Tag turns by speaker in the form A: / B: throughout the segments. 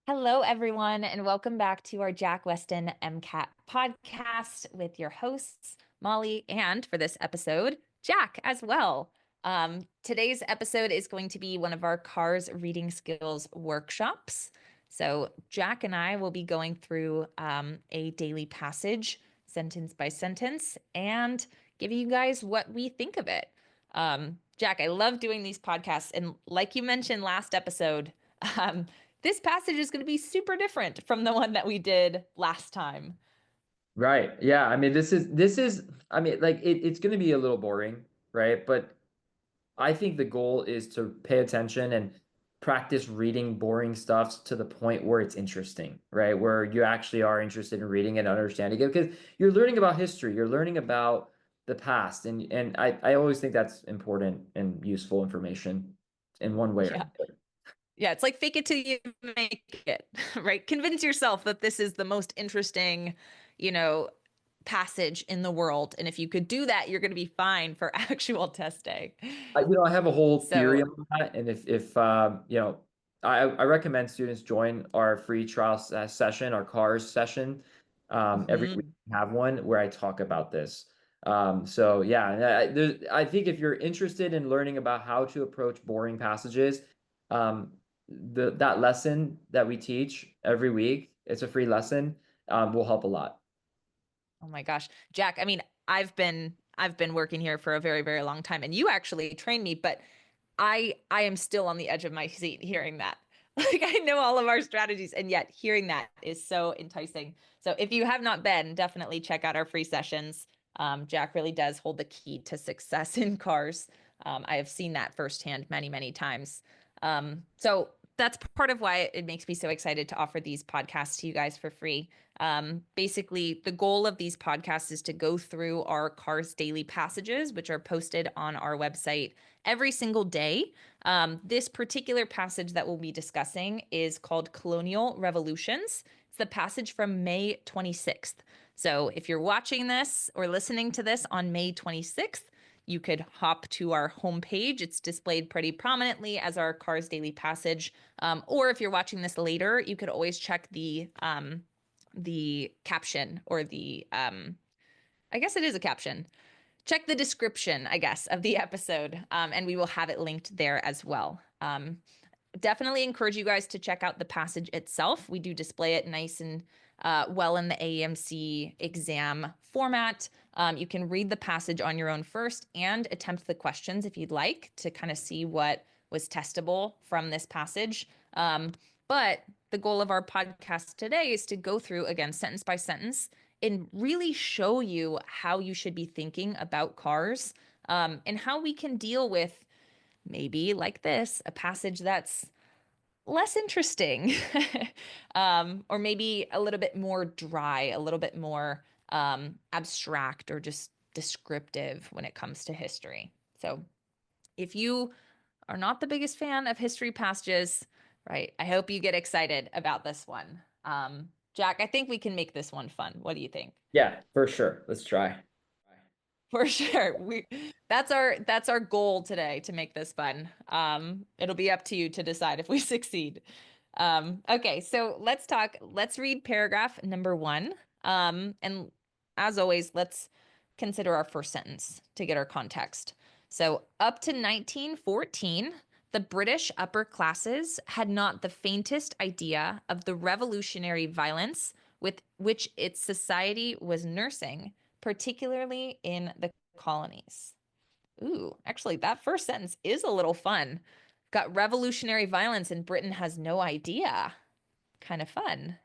A: Hello, everyone, and welcome back to our Jack Weston MCAT podcast with your hosts, Molly, and for this episode, Jack as well. Today's episode is going to be one of our CARS reading skills workshops. So, Jack and I will be going through a daily passage, sentence by sentence, and giving you guys what we think of it. Jack, I love doing these podcasts. And like you mentioned last episode, um, this passage is going to be super different from the one that we did last time.
B: Right. Yeah. I mean, this is I mean, like it's going to be a little boring, right? But I think the goal is to pay attention and practice reading boring stuff to the point where it's interesting, right? Where you actually are interested in reading and understanding it because you're learning about history, you're learning about the past, and I always think that's important and useful information in one way or
A: Yeah.
B: another.
A: Yeah, it's like fake it till you make it, right? Convince yourself that this is the most interesting, you know, passage in the world. And if you could do that, you're going to be fine for actual testing.
B: I have a whole theory
A: So,
B: on that, and if I recommend students join our free trial session, our CARS session. Every week
A: mhm.
B: we have one where I talk about this. So yeah, I think if you're interested in learning about how to approach boring passages, that lesson that we teach every week, it's a free lesson, will help a lot.
A: Oh my gosh, Jack, I mean, I've been working here for a very, very long time and you actually trained me, but I am still on the edge of my seat hearing that. Like I know all of our strategies, and yet hearing that is so enticing. So if you have not been, definitely check out our free sessions. Jack really does hold the key to success in cars. I have seen that firsthand many, many times. So that's part of why it makes me so excited to offer these podcasts to you guys for free. Basically, the goal of these podcasts is to go through our Cars Daily passages, which are posted on our website every single day. This particular passage that we'll be discussing is called Colonial Revolutions. It's the passage from May 26th. So if you're watching this or listening to this on May 26th, you could hop to our homepage. It's displayed pretty prominently as our Cars Daily Passage. Or if you're watching this later, you could always check the caption or I guess it is a caption. Check the description, I guess, of the episode, and we will have it linked there as well. Definitely encourage you guys to check out the passage itself. We do display it nice and well in the AMC exam format. You can read the passage on your own first and attempt the questions if you'd like to kind of see what was testable from this passage. But the goal of our podcast today is to go through again, sentence by sentence, and really show you how you should be thinking about cars and how we can deal with maybe like this, a passage that's less interesting, or maybe a little bit more dry, a little bit more abstract or just descriptive when it comes to history. So, if you are not the biggest fan of history passages, right, I hope you get excited about this one. Jack, I think we can make this one fun. What do you think?
B: Yeah, for sure. Let's try.
A: For sure. That's our goal today to make this fun. It'll be up to you to decide if we succeed. Okay, so let's read paragraph number one. And as always, let's consider our first sentence to get our context. So up to 1914, the British upper classes had not the faintest idea of the revolutionary violence with which its society was nursing, particularly in the colonies. Ooh, actually, that first sentence is a little fun. Got revolutionary violence and Britain has no idea. Kind of fun.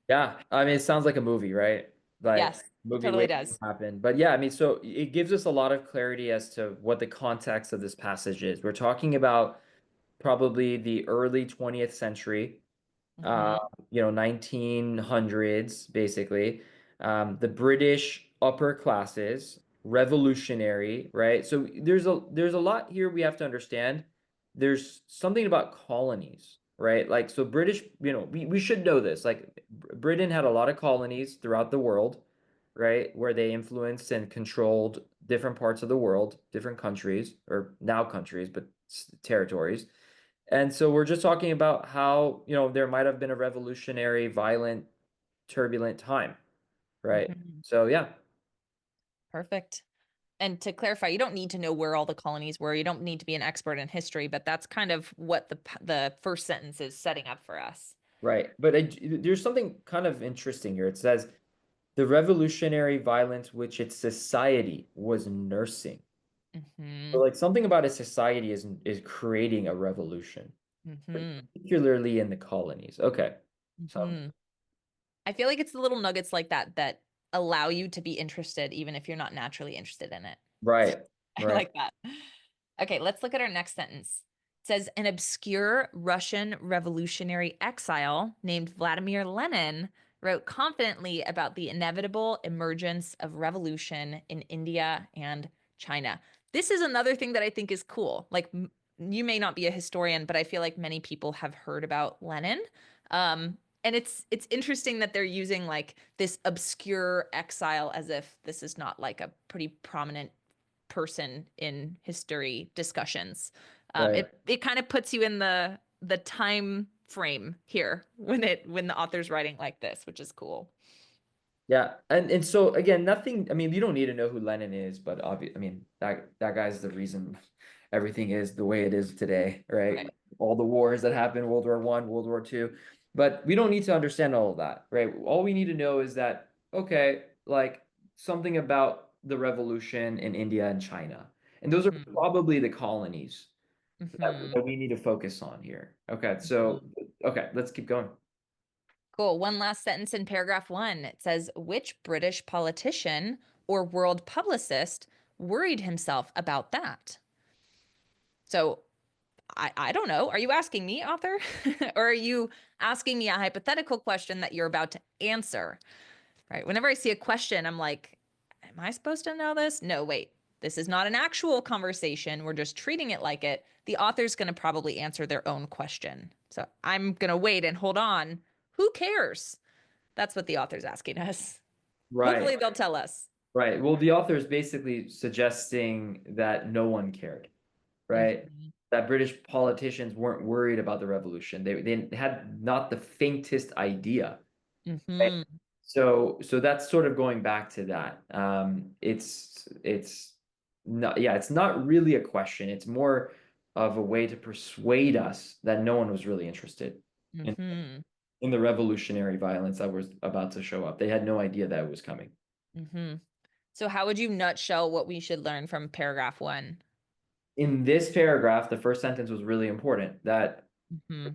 B: Yeah, I mean, it sounds like a movie, right? Like
A: Yes, it
B: movie
A: totally
B: waiting to
A: does.
B: happen. But yeah, I mean, so it gives us a lot of clarity as to what the context of this passage is. We're talking about probably the early 20th century, uh,
A: Hmm.
B: 1900s, basically. The British upper classes, revolutionary, right? So there's a lot here we have to understand. There's something about colonies, right? Like so British, we should know this. Like Britain had a lot of colonies throughout the world, right? Where they influenced and controlled different parts of the world, different countries, or now countries, but territories. And so we're just talking about how, there might have been a revolutionary, violent, turbulent time, right?
A: Mhm.
B: So yeah,
A: Perfect. And to clarify, you don't need to know where all the colonies were. You don't need to be an expert in history, but that's kind of what the first sentence is setting up for us.
B: right. But there's something kind of interesting here. It says the revolutionary violence which its society was nursing. So
A: Hmm.
B: like something about a society is creating a revolution,
A: Hmm.
B: particularly in the colonies. Okay. So
A: Hmm. I feel like it's the little nuggets like that that allow you to be interested, even if you're not naturally interested in it.
B: right,
A: I
B: right,
A: like that. Okay, let's look at our next sentence. It says an obscure Russian revolutionary exile named Vladimir Lenin wrote confidently about the inevitable emergence of revolution in India and China. This is another thing that I think is cool. Like you may not be a historian, but I feel like many people have heard about Lenin. And it's interesting that they're using like this obscure exile as if this is not like a pretty prominent person in history discussions.
B: right.
A: It kind of puts you in the time frame here when the author's writing like this, which is cool.
B: Yeah, and so again, nothing. I mean, you don't need to know who Lenin is, but obvious. I mean, that guy's the reason everything is the way it is today, right?
A: Right.
B: All the wars that happened, World War One, World War Two, but we don't need to understand all of that, right? All we need to know is that okay, like something about the revolution in India and China, and those are
A: Hmm.
B: probably the colonies
A: Hmm.
B: that we need to focus on here. Okay, so
A: Hmm.
B: okay, let's keep going.
A: Cool. One last sentence in paragraph one. It says, which British politician or world publicist worried himself about that? So I don't know. Are you asking me, author? Or are you asking me a hypothetical question that you're about to answer? Right. Whenever I see a question, I'm like, am I supposed to know this? No, wait. This is not an actual conversation. We're just treating it like it. The author's going to probably answer their own question. So I'm going to wait and hold on. Who cares? That's what the author's asking us.
B: Right.
A: Hopefully, they'll tell us.
B: Right. Well, the author is basically suggesting that no one cared, right?
A: Mhm.
B: That British politicians weren't worried about the revolution. They had not the faintest idea, right?
A: Mhm.
B: So that's sort of going back to that. It's not, yeah, it's not really a question. It's more of a way to persuade us that no one was really interested in
A: Mhm.
B: in the revolutionary violence that was about to show up. They had no idea that it was coming.
A: Mhm. So, how would you nutshell what we should learn from paragraph one?
B: In this paragraph, the first sentence was really important that
A: Mhm.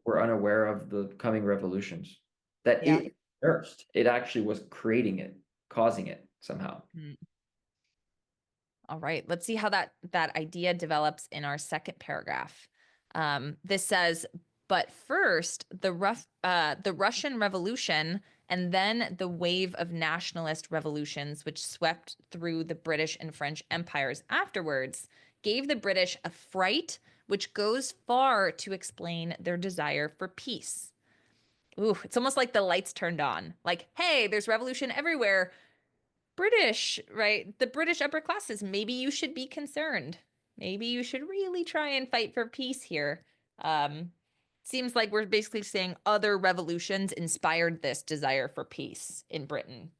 B: we're unaware of the coming revolutions, that
A: Yeah.
B: it nursed, it actually was creating it, causing it somehow.
A: Mm. All right, let's see how that idea develops in our second paragraph. This says, but first, the Russian Revolution and then the wave of nationalist revolutions which swept through the British and French empires afterwards gave the British a fright which goes far to explain their desire for peace. Ooh, it's almost like the lights turned on. Like, hey, there's revolution everywhere. British, right? The British upper classes, maybe you should be concerned. Maybe you should really try and fight for peace here. Um, Seems like we're basically saying other revolutions inspired this desire for peace in Britain.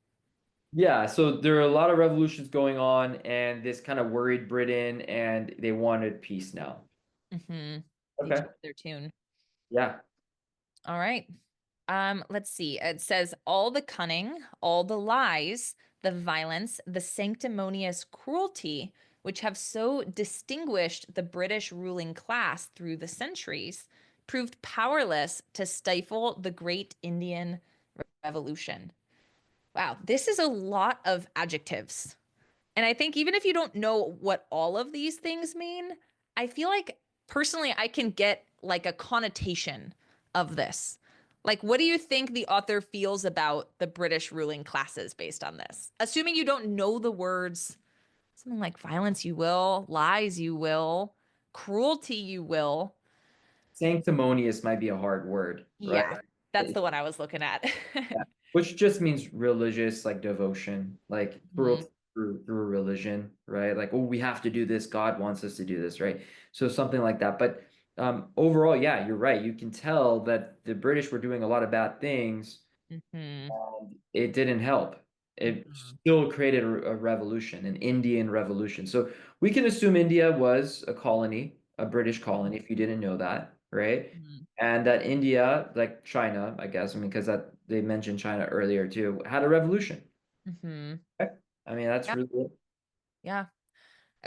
B: Yeah, so there are a lot of revolutions going on, and this kind of worried Britain, and they wanted peace now.
A: Hmm. They
B: Okay.
A: changed their tune.
B: Yeah.
A: All right. Let's see. It says all the cunning, all the lies, the violence, the sanctimonious cruelty, which have so distinguished the British ruling class through the centuries, proved powerless to stifle the great Indian Revolution. Wow, this is a lot of adjectives. And I think even if you don't know what all of these things mean, I feel like personally I can get like a connotation of this. Like, what do you think the author feels about the British ruling classes based on this? Assuming you don't know the words, something like violence, you will, lies, you will, cruelty, you will.
B: Sanctimonious might be a hard word, right?
A: Yeah, that's the one I was looking at.
B: Yeah. Which just means religious, like devotion, like
A: Mhm.
B: cruelty through religion, right? Like, oh, we have to do this. God wants us to do this, right? So something like that. But overall, yeah, you're right. You can tell that the British were doing a lot of bad things.
A: Hmm.
B: It didn't help. It
A: Hmm.
B: still created a revolution, an Indian revolution. So we can assume India was a colony, a British colony, if you didn't know that, right?
A: Hmm.
B: And that India, like China, I guess, I mean, because that they mentioned China earlier too, had a revolution.
A: Hmm.
B: Okay? I mean, that's
A: Yeah.
B: really it.
A: Yeah.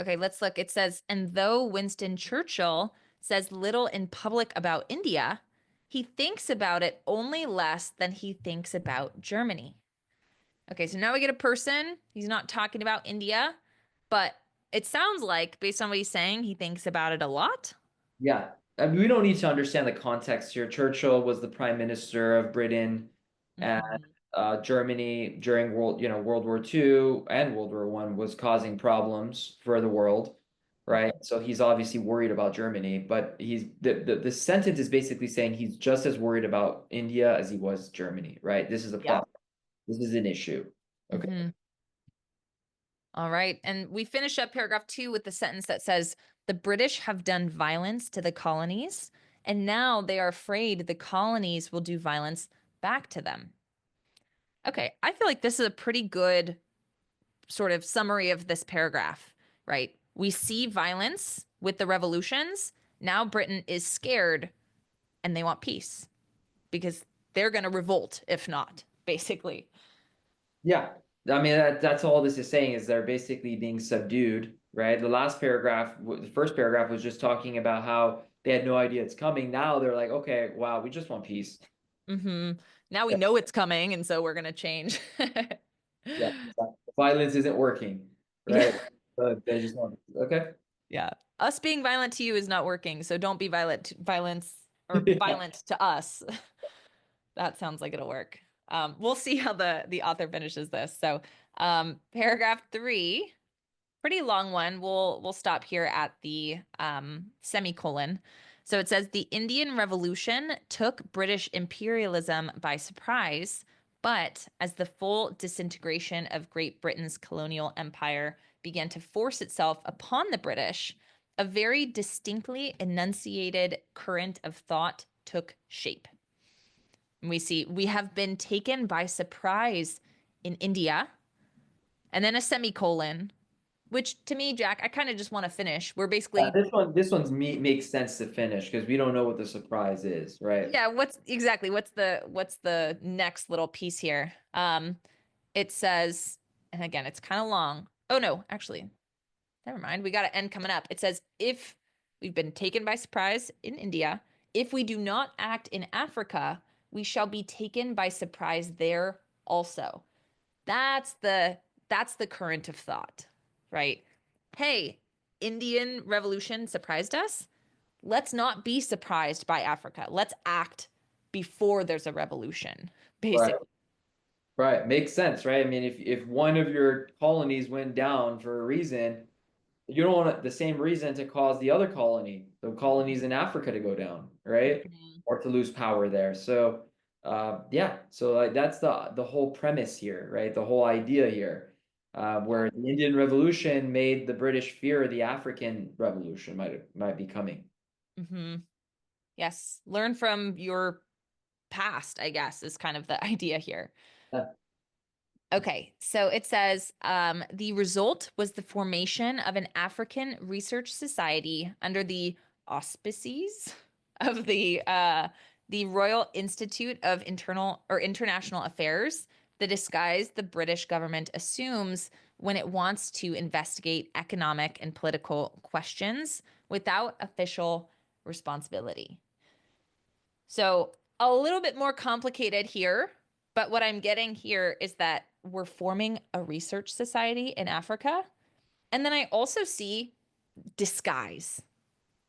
A: Okay, let's look. It says, and though Winston Churchill says little in public about India, he thinks about it only less than he thinks about Germany. Okay, so now we get a person. He's not talking about India, but it sounds like, based on what he's saying, he thinks about it a lot.
B: Yeah. I mean, we don't need to understand the context here. Churchill was the prime minister of Britain and
A: Hmm.
B: Germany during World War II and World War One was causing problems for the world, right? So he's obviously worried about Germany, but the sentence is basically saying he's just as worried about India as he was Germany, right? This is a
A: Yeah.
B: problem. This is an issue. Okay.
A: Hmm. All right. And we finish up paragraph 2 with the sentence that says, the British have done violence to the colonies, and now they are afraid the colonies will do violence back to them. Okay, I feel like this is a pretty good sort of summary of this paragraph, right? We see violence with the revolutions. Now Britain is scared and they want peace because they're going to revolt if not, basically.
B: Yeah. I mean, that's all this is saying is they're basically being subdued, right? The last paragraph, the first paragraph was just talking about how they had no idea it's coming. Now they're like, okay, wow, we just want peace.
A: Hmm. Now we
B: Yeah,
A: know it's coming, and so we're going to change.
B: yeah. Exactly. Violence isn't working,
A: Yeah.
B: right? So they just want, okay.
A: Yeah. Us being violent to you is not working, so don't be violence or
B: Yeah.
A: violent to us. That sounds like it'll work. We'll see how the author finishes this. So, paragraph 3, pretty long one. We'll stop here at the semicolon. So it says the Indian Revolution took British imperialism by surprise, but as the full disintegration of Great Britain's colonial empire began to force itself upon the British, a very distinctly enunciated current of thought took shape. And we see we have been taken by surprise in India, and then a semicolon, which to me, Jack, I kind of just want to finish. We're basically,
B: This one's me makes sense to finish because we don't know what the surprise is, right?
A: yeah, what's the next little piece here? It says, and again, it's kind of long. Oh no, actually, never mind. We got an end coming up. It says, if we've been taken by surprise in India, if we do not act in Africa, we shall be taken by surprise there also. That's the that's the current of thought, right? Hey, Indian Revolution surprised us. Let's not be surprised by Africa. Let's act before there's a revolution,
B: Right.
A: basically.
B: Right. Makes sense, right? I mean, if one of your colonies went down for a reason, you don't want the same reason to cause the colonies in Africa to go down, right?
A: Mhm.
B: Or to lose power there. So, yeah, so like that's the whole premise here, right? The whole idea here,
A: Yeah.
B: where the Indian Revolution made the British fear the African Revolution might be coming.
A: Hmm. Yes. Learn from your past, I guess, is kind of the idea here.
B: Yeah.
A: Okay, so it says the result was the formation of an African research society under the auspices of the Royal Institute of Internal or International Affairs, the disguise the British government assumes when it wants to investigate economic and political questions without official responsibility. So a little bit more complicated here, but what I'm getting here is that we're forming a research society in Africa. And then I also see disguise.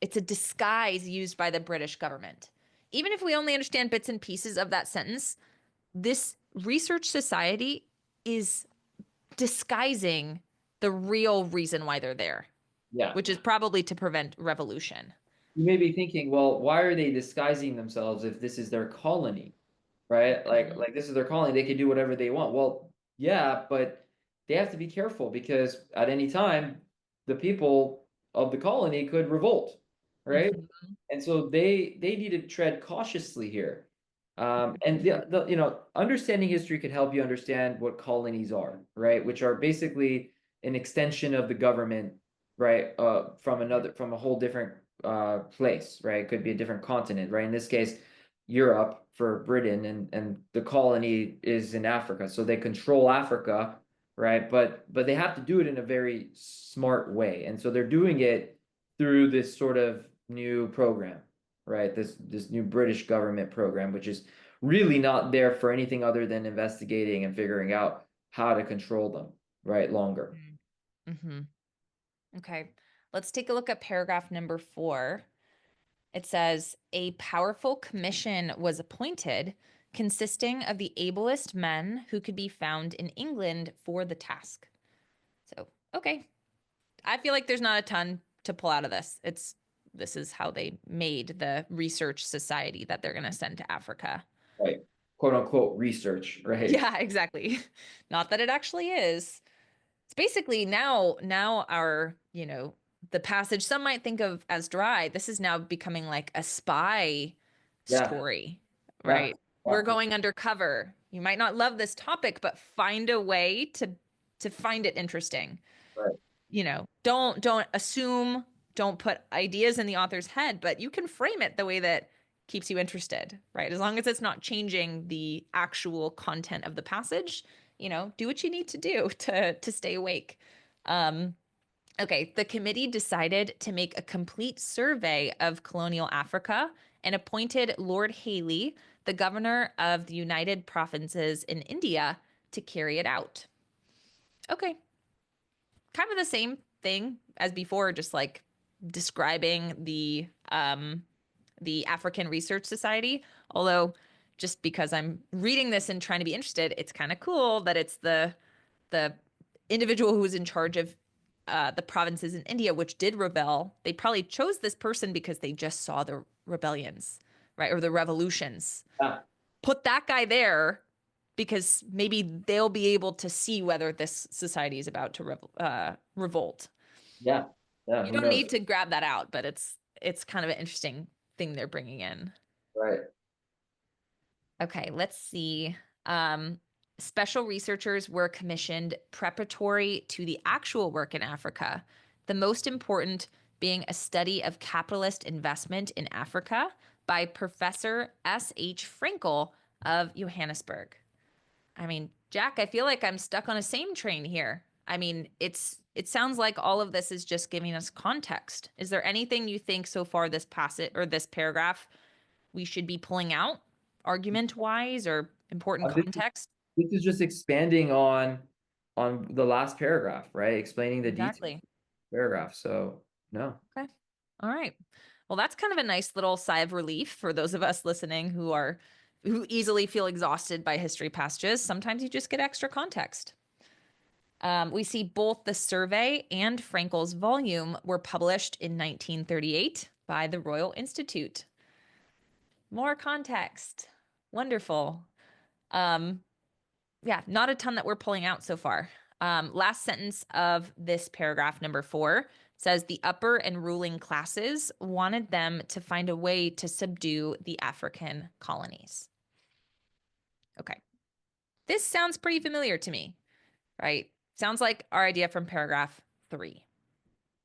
A: It's a disguise used by the British government. Even if we only understand bits and pieces of that sentence, this research society is disguising the real reason why they're there,
B: Yeah.
A: which is probably to prevent revolution.
B: You may be thinking, well, why are they disguising themselves if this is their colony, right? Like this is their colony, they can do whatever they want. Well, yeah, but they have to be careful because at any time the people of the colony could revolt, right?
A: Hmm.
B: And so they need to tread cautiously here. And understanding history could help you understand what colonies are, right? Which are basically an extension of the government, right? From a whole different place, right? It could be a different continent, right? In this case, Europe for Britain, and the colony is in Africa, so they control Africa, right? But they have to do it in a very smart way, and so they're doing it through this sort of new program, right? This new British government program, which is really not there for anything other than investigating and figuring out how to control them, right? Longer.
A: Hmm. Okay. Let's take a look at paragraph number 4. It says, a powerful commission was appointed consisting of the ablest men who could be found in England for the task. So, okay. I feel like there's not a ton to pull out of this. This is how they made the research society that they're going to send to Africa.
B: Right. Quote unquote research, right?
A: Yeah, exactly. Not that it actually is. It's basically now our, the passage some might think of as dry. This is now becoming like a spy
B: Yeah.
A: story,
B: Yeah.
A: right? We're
B: Yeah.
A: going undercover. You might not love this topic, but find a way to find it interesting.
B: Right.
A: Don't assume, don't put ideas in the author's head, but you can frame it the way that keeps you interested, right? As long as it's not changing the actual content of the passage, do what you need to do to stay awake. Um, okay, the committee decided to make a complete survey of colonial Africa and appointed Lord Haley, the governor of the United Provinces in India, to carry it out. Okay, kind of the same thing as before, just like describing the African Research Society. Although, just because I'm reading this and trying to be interested, it's kind of cool that it's the individual who was in charge of the provinces in India, which did rebel. They probably chose this person because they just saw the rebellions, right, or the revolutions.
B: Yeah.
A: Put that guy there because maybe they'll be able to see whether this society is about to revolt.
B: Yeah. Yeah.
A: You
B: Who
A: don't
B: knows?
A: need to grab that out, but it's kind of an interesting thing they're bringing in.
B: Right.
A: Okay, let's see. Um, Special researchers were commissioned preparatory to the actual work in Africa, the most important being a study of capitalist investment in Africa by Professor S.H. Frankel of Johannesburg. I mean, Jack, I feel like I'm stuck on a same train here. I mean, it sounds like all of this is just giving us context. Is there anything you think so far this passage or this paragraph we should be pulling out argument wise or important
B: This,
A: context?
B: this is just expanding on the last paragraph, right? Explaining the details
A: Exactly.
B: paragraph. So no.
A: Okay. All right. Well, that's kind of a nice little sigh of relief for those of us listening who easily feel exhausted by history passages. Sometimes you just get extra context. We see both the survey and Frankel's volume were published in 1938 by the Royal Institute. More context. Wonderful. Um, yeah, not a ton that we're pulling out so far. Last sentence of this paragraph, number 4, says the upper and ruling classes wanted them to find a way to subdue the African colonies. Okay. This sounds pretty familiar to me, right? Sounds like our idea from paragraph 3.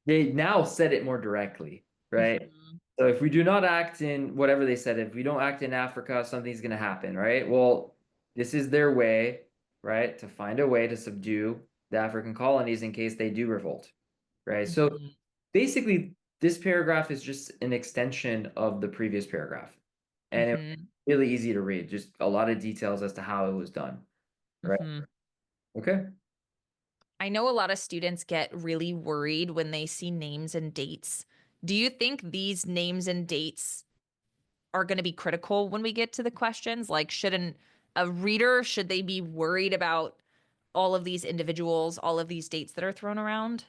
B: They now said it more directly, right?
A: Mhm.
B: So if we do not act in whatever they said, if we don't act in Africa, something's going to happen, right? Well, this is their way, right, to find a way to subdue the African colonies in case they do revolt, right? So
A: Mhm.
B: basically, this paragraph is just an extension of the previous paragraph, and it's
A: Mhm.
B: really easy to read, just a lot of details as to how it was done, right?
A: Mhm.
B: Okay.
A: I know a lot of students get really worried when they see names and dates. Do you think these names and dates are going to be critical when we get to the questions? Like, a reader, should they be worried about all of these individuals, all of these dates that are thrown around?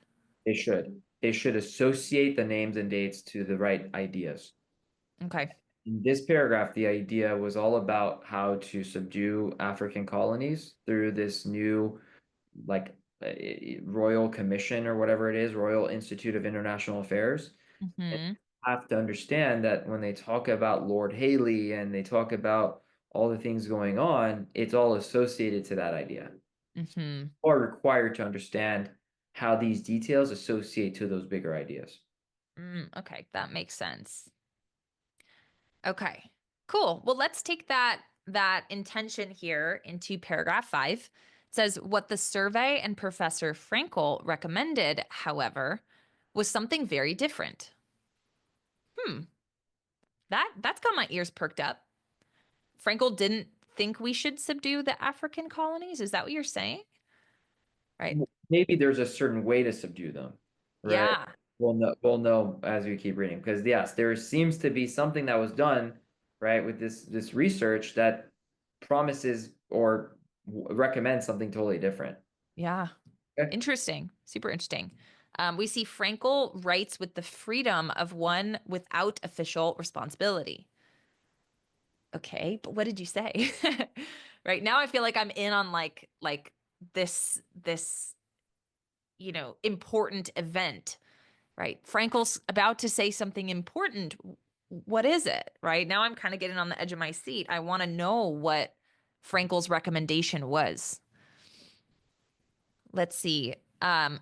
B: They should. They should associate the names and dates to the right ideas.
A: Okay.
B: In this paragraph, the idea was all about how to subdue African colonies through this new, like, Royal Commission or whatever it is, Royal Institute of International Affairs. And
A: Hmm.
B: have to understand that when they talk about Lord Haley and they talk about all the things going on, it's all associated to that idea.
A: Hmm.
B: Or required to understand how these details associate to those bigger ideas.
A: Okay, that makes sense. Okay, cool. Well, let's take that intention here into paragraph 5. It says what the survey and Professor Frankel recommended, however, was something very different. Hmm, that's got my ears perked up. Frankel didn't think we should subdue the African colonies. Is that what you're saying? Right.
B: Maybe there's a certain way to subdue them, right?
A: Yeah.
B: We'll know as we keep reading because yes, there seems to be something that was done, right, with this research that promises or recommends something totally different.
A: Yeah.
B: Okay.
A: Interesting. Super interesting. We see Frankel writes with the freedom of one without official responsibility. Okay, but what did you say? Right now I feel like I'm in on like this important event, right? Frankel's about to say something important. What is it? Right? Now I'm kind of getting on the edge of my seat. I want to know what Frankel's recommendation was. Let's see.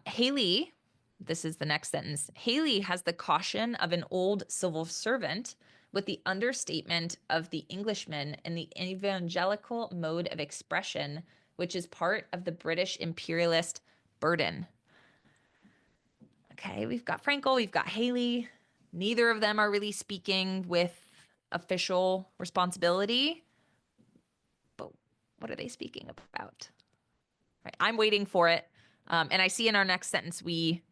A: Haley, this is the next sentence. Haley has the caution of an old civil servant with the understatement of the Englishman and the evangelical mode of expression, which is part of the British imperialist burden. Okay, we've got Frankel, we've got Haley. Neither of them are really speaking with official responsibility, but what are they speaking about? Right, I'm waiting for it. And I see in our next sentence, we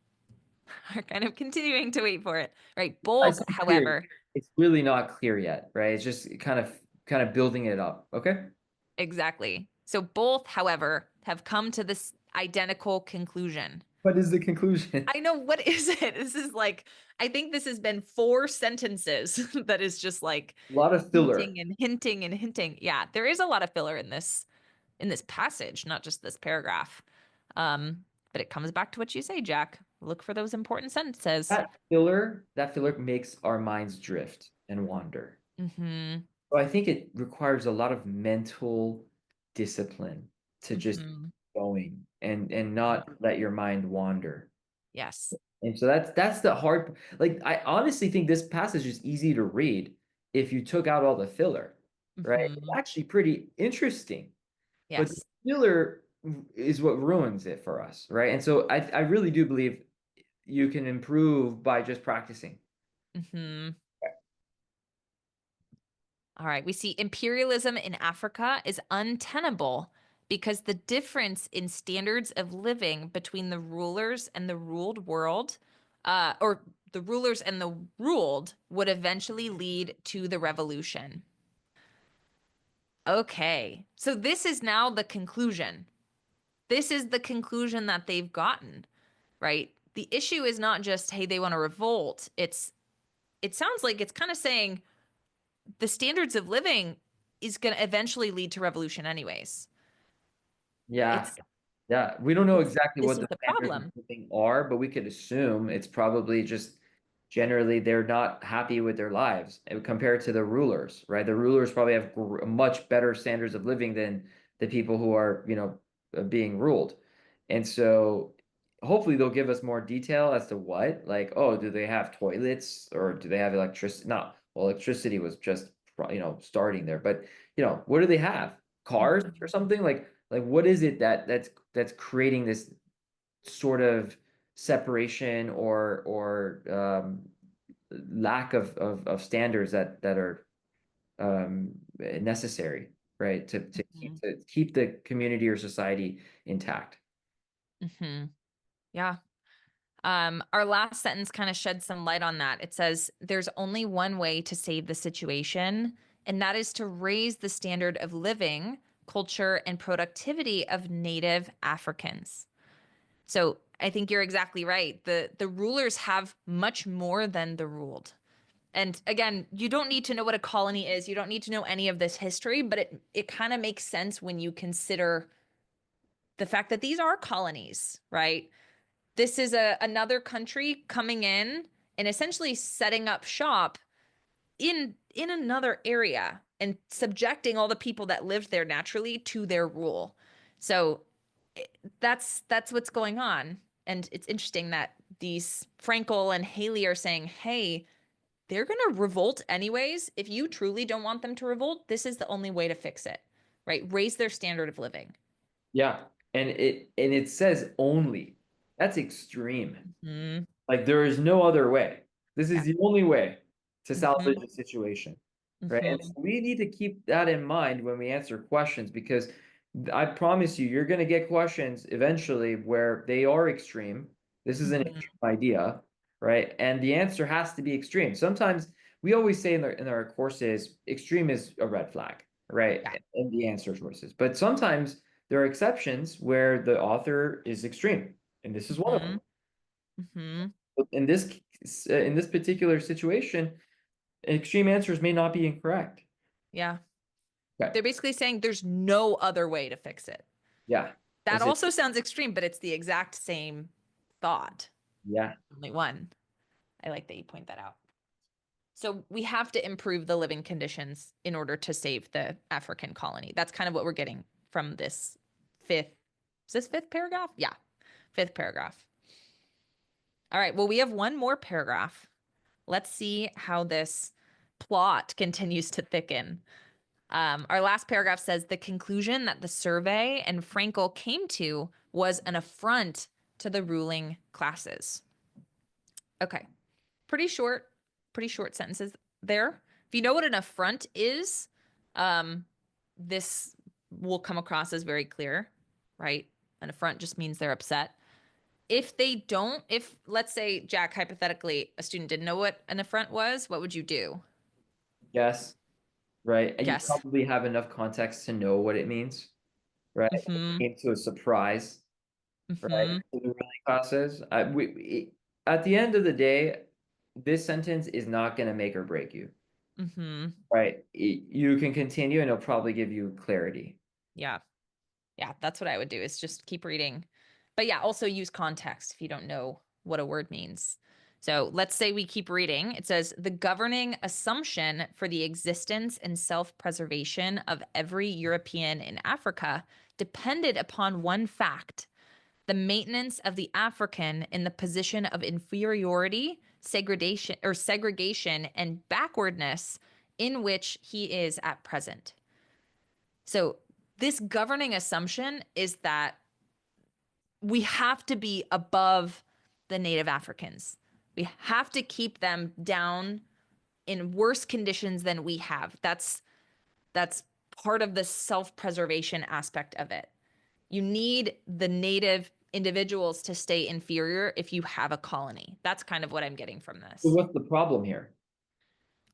A: are kind of continuing to wait for it. Right.
B: I
A: Both,
B: say clear.
A: however,
B: It's really not clear yet, right? It's just kind of building it up. Okay.
A: exactly. So both, however, have come to this identical conclusion.
B: What is the conclusion?
A: I know, what is it? This is like, I think this has been 4 sentences that is just like
B: A lot of filler.
A: hinting and hinting and hinting. Yeah, there is a lot of filler in this passage, not just this paragraph. But it comes back to what you say, Jack. Look for those important sentences.
B: That filler makes our minds drift and wander.
A: Mm-hmm.
B: So I think it requires a lot of mental discipline to just
A: Mm-hmm.
B: going and not let your mind wander.
A: Yes.
B: And so that's the hard, like I honestly think this passage is easy to read if you took out all the filler, right? It's
A: Mm-hmm.
B: actually pretty interesting, but the
A: Yes.
B: filler is what ruins it for us, right? And so I really do believe you can improve by just practicing.
A: Mm-hmm. All right. We see imperialism in Africa is untenable because the difference in standards of living between the rulers and the ruled world, or the rulers and the ruled, would eventually lead to the revolution. Okay. So this is now the conclusion. This is the conclusion that they've gotten, right? The issue is not just, hey, they want to revolt. It sounds like it's kind of saying the standards of living is going to eventually lead to revolution anyways.
B: Yeah.
A: It's
B: Yeah, we don't know exactly
A: this
B: what
A: is
B: the
A: the
B: standards of
A: problem.
B: living are, but we could assume it's probably just generally they're not happy with their lives compared to the rulers, right? The rulers probably have much better standards of living than the people who are, being ruled. And so hopefully they'll give us more detail as to what, like, oh, do they have toilets or do they have electricity? No, well, electricity was just, starting there, but what do they have? Cars or
A: Mhm.
B: something? Like what is it that's creating this sort of separation or lack of standards that are necessary, right? To keep
A: Mhm.
B: the community or society intact.
A: Mhm. Yeah. Our last sentence kind of sheds some light on that. It says there's only one way to save the situation, and that is to raise the standard of living, culture, and productivity of native Africans. So I think you're exactly right. The rulers have much more than the ruled. And again, you don't need to know what a colony is. You don't need to know any of this history, but it kind of makes sense when you consider the fact that these are colonies, right? This is another country coming in and essentially setting up shop in another area and subjecting all the people that lived there naturally to their rule. So that's what's going on. And it's interesting that these Frankel and Haley are saying, hey, they're going to revolt anyways. If you truly don't want them to revolt, this is the only way to fix it, right? Raise their standard of living.
B: Yeah. And it says only. That's extreme.
A: Mm-hmm.
B: Like there is no other way. This is
A: Yeah.
B: the only way to salvage
A: Mm-hmm.
B: the situation, right? And
A: Mm-hmm.
B: so we need to keep that in mind when we answer questions because I promise you, you're going to get questions eventually where they are extreme. This is an
A: Mm-hmm.
B: extreme idea, right? And the answer has to be extreme. Sometimes we always say in our courses, extreme is a red flag,
A: Yeah.
B: right? In the answer choices. But sometimes there are exceptions where the author is extreme, and this is one of them.
A: Mm-hmm. Mm-hmm.
B: But in this particular situation, extreme answers may not be incorrect.
A: Yeah.
B: Okay.
A: They're basically saying there's no other way to fix it.
B: Yeah.
A: That
B: Is it?
A: also sounds extreme, but it's the exact same thought.
B: Yeah.
A: Only one. I like that you point that out. So we have to improve the living conditions in order to save the African colony. That's kind of what we're getting from this fifth. Is this fifth paragraph? Yeah, fifth paragraph. All right. Well, we have one more paragraph. Let's see how this plot continues to thicken. Our last paragraph says the conclusion that the survey and Frankel came to was an affront to the ruling classes. Okay, pretty short sentences there. If you know what an affront is, um, this will come across as very clear, right? An affront just means they're upset. If they don't, if let's say, Jack, hypothetically, a student didn't know what an affront was, what would you do?
B: Yes. Right. And you
A: Guess.
B: probably have enough context to know what it means, right? It
A: Mm-hmm.
B: came to a surprise, right?
A: Mm-hmm.
B: To the ruling classes. At the end of the day, this sentence is not going to make or break you,
A: Mm-hmm.
B: right? You can continue and it'll probably give you clarity.
A: Yeah. Yeah, that's what I would do is just keep reading. But yeah, also use context if you don't know what a word means. So let's say we keep reading. It says the governing assumption for the existence and self-preservation of every European in Africa depended upon one fact, the maintenance of the African in the position of inferiority, segregation, and backwardness in which he is at present. So this governing assumption is that we have to be above the native Africans. We have to keep them down in worse conditions than we have. That's part of the self-preservation aspect of it. You need the native individuals to stay inferior if you have a colony. That's kind of what I'm getting from
B: So
A: this.
B: what's the problem here?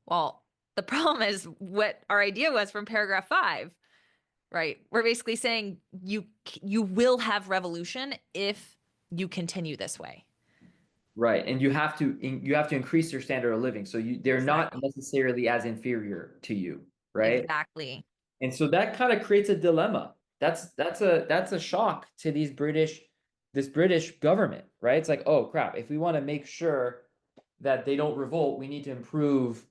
A: Well, the problem is what our idea was from paragraph 5, right? We're basically saying you will have revolution if you continue this way.
B: Right. And you have to increase your standard of living. So they're not
A: Exactly.
B: necessarily as inferior to you, right?
A: Exactly.
B: And so that kind of creates a dilemma. That's a shock to this British government, right? It's like, oh crap, if we want to make sure that they don't revolt, we need to improve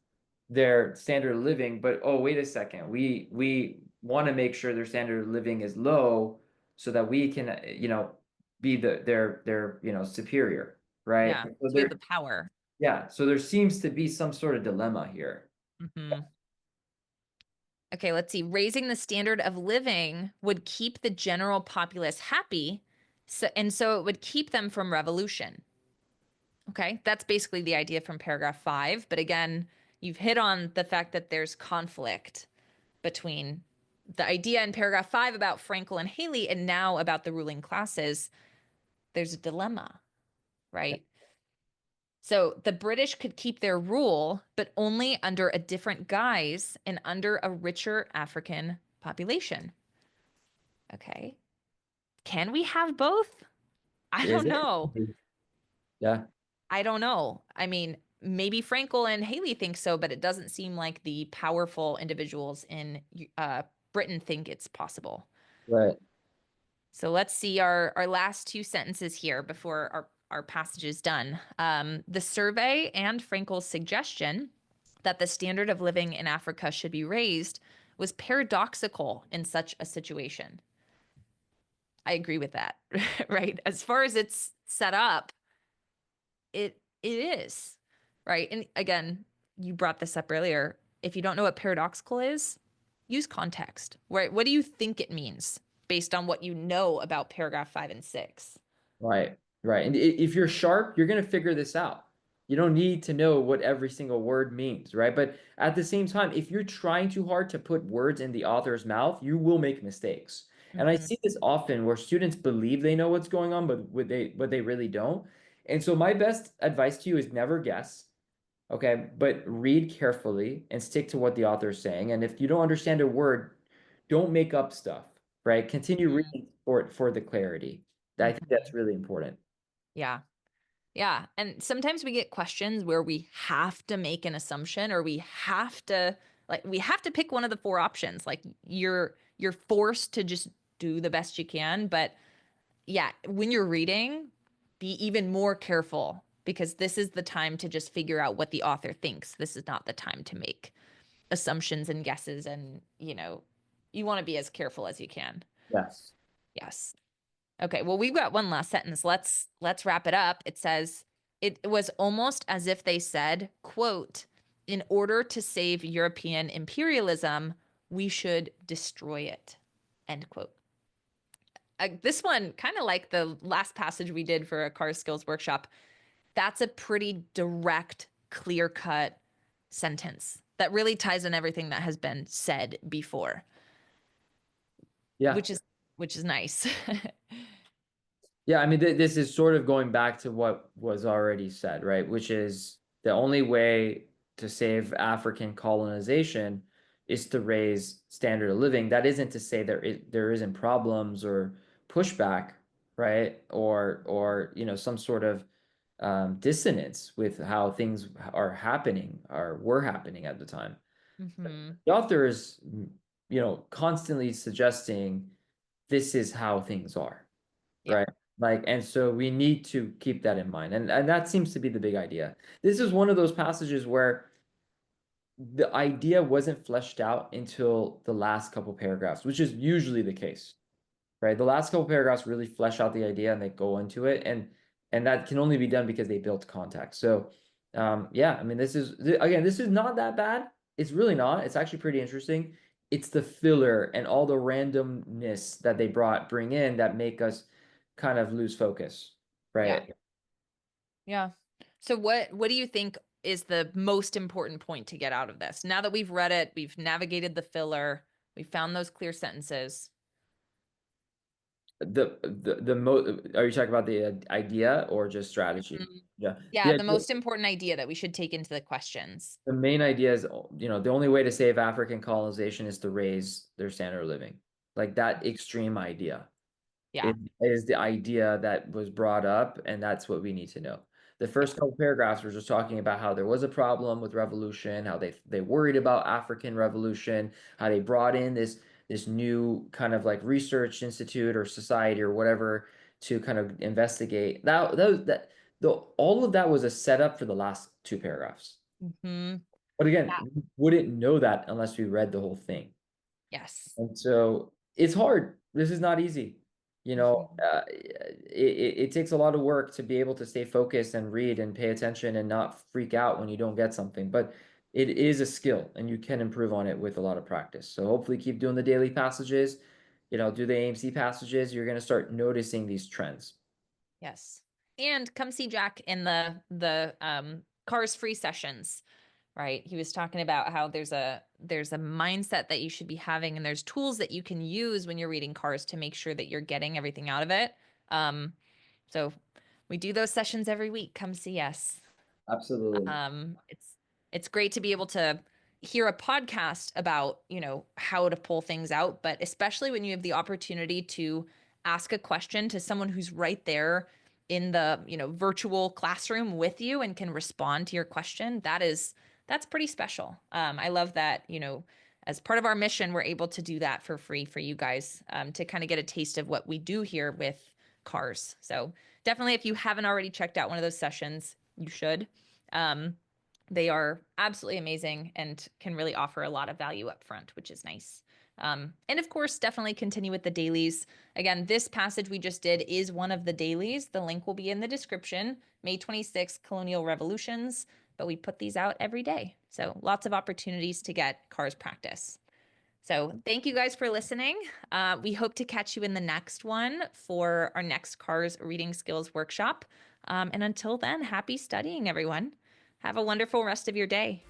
B: their standard of living. But oh, wait a second, we want to make sure their standard of living is low so that we can, be their superior, right?
A: Yeah.
B: So
A: So we have
B: there,
A: the power.
B: yeah, so there seems to be some sort of dilemma here.
A: Hmm. Okay, let's see. Raising the standard of living would keep the general populace happy, so it would keep them from revolution. Okay, that's basically the idea from paragraph 5. But again, you've hit on the fact that there's conflict between the idea in paragraph 5 about Frankel and Haley and now about the ruling classes. There's a dilemma, right? So the British could keep their rule, but only under a different guise and under a richer African population. Okay. Can we have both? I
B: Is
A: don't
B: it?
A: know.
B: Yeah.
A: I don't know. I mean, maybe Frankel and Haley think so, but it doesn't seem like the powerful individuals in Britain think it's possible.
B: Right.
A: So let's see our last two sentences here before our passages done. The survey and Frankel's suggestion that the standard of living in Africa should be raised was paradoxical in such a situation. I agree with that, right? As far as it's set up, it is, right? And again, you brought this up earlier. If you don't know what paradoxical is, use context, right? What do you think it means based on what you know about paragraph 5 and 6?
B: Right, right. And if you're sharp, you're going to figure this out. You don't need to know what every single word means, right? But at the same time, if you're trying too hard to put words in the author's mouth, you will make mistakes. And I
A: Mm-hmm.
B: see this often where students believe they know what's going on, but what they really don't. And so my best advice to you is never guess, okay? But read carefully and stick to what the author is saying. And if you don't understand a word, don't make up stuff, right? Continue
A: Mm-hmm.
B: reading for the clarity. I think
A: Mm-hmm.
B: that's really important.
A: Yeah. Yeah. And sometimes we get questions where we have to make an assumption or we have to pick one of the four options. Like you're forced to just do the best you can. But yeah, when you're reading, be even more careful because this is the time to just figure out what the author thinks. This is not the time to make assumptions and guesses. And, you want to be as careful as you can.
B: Yes.
A: Yes. Okay, well, we've got one last sentence. Let's wrap it up. It says it was almost as if they said, quote, in order to save European imperialism, we should destroy it. End quote. This one, kind of like the last passage we did for a car skills workshop, that's a pretty direct, clear-cut sentence that really ties in everything that has been said before,
B: Yeah.
A: which is which is nice.
B: Yeah, I mean, this is sort of going back to what was already said, right? Which is the only way to save African colonization is to raise standard of living. That isn't to say there isn't problems or pushback, right? Or some sort of dissonance with how things are happening or were happening at the time.
A: Hmm.
B: The author is, constantly suggesting this is how things are,
A: Yeah.
B: right? Like, and so we need to keep that in mind. And that seems to be the big idea. This is one of those passages where the idea wasn't fleshed out until the last couple paragraphs, which is usually the case, right? The last couple paragraphs really flesh out the idea and they go into it, and that can only be done because they built context. So, yeah, I mean, this is not that bad. It's really not. It's actually pretty interesting. It's the filler and all the randomness that they bring in that make us kind of lose focus,
A: Yeah.
B: right?
A: Yeah. So what do you think is the most important point to get out of this? Now that we've read it, we've navigated the filler, we found those clear sentences.
B: Are you talking about the idea or just strategy?
A: Mhm.
B: Yeah.
A: Yeah,
B: The
A: the
B: idea,
A: most important idea that we should take into the questions.
B: the main idea is, the only way to save African colonization is to raise their standard of living. Like that extreme idea
A: Yeah.
B: is the idea that was brought up, and that's what we need to know. The
A: Yeah.
B: first couple paragraphs were just talking about how there was a problem with revolution, how they worried about African revolution, how they brought in this new kind of like research institute or society or whatever to kind of investigate. All of that was a setup for the last two paragraphs.
A: Hmm.
B: But again,
A: Yeah.
B: we wouldn't know that unless we read the whole thing.
A: Yes.
B: And so it's hard. This is not easy.
A: Hmm.
B: It takes a lot of work to be able to stay focused and read and pay attention and not freak out when you don't get something. But it is a skill and you can improve on it with a lot of practice. So hopefully keep doing the daily passages, do the AMC passages. You're going to start noticing these trends.
A: Yes. And come see Jack in the cars free sessions, right? He was talking about how there's a mindset that you should be having and there's tools that you can use when you're reading cars to make sure that you're getting everything out of it. Um, so we do those sessions every week. Come see us.
B: Absolutely.
A: It's great to be able to hear a podcast about, how to pull things out, but especially when you have the opportunity to ask a question to someone who's right there in the, virtual classroom with you and can respond to your question. That's pretty special. I love that, as part of our mission, we're able to do that for free for you guys, to kind of get a taste of what we do here with cars. So definitely, if you haven't already checked out one of those sessions, you should. Um, they are absolutely amazing and can really offer a lot of value up front, which is nice. And of course, definitely continue with the dailies. Again, this passage we just did is one of the dailies. The link will be in the description. May 26th, Colonial Revolutions, but we put these out every day. So lots of opportunities to get cars practice. So thank you guys for listening. We hope to catch you in the next one for our next cars reading skills workshop. And until then, happy studying, everyone. Have a wonderful rest of your day.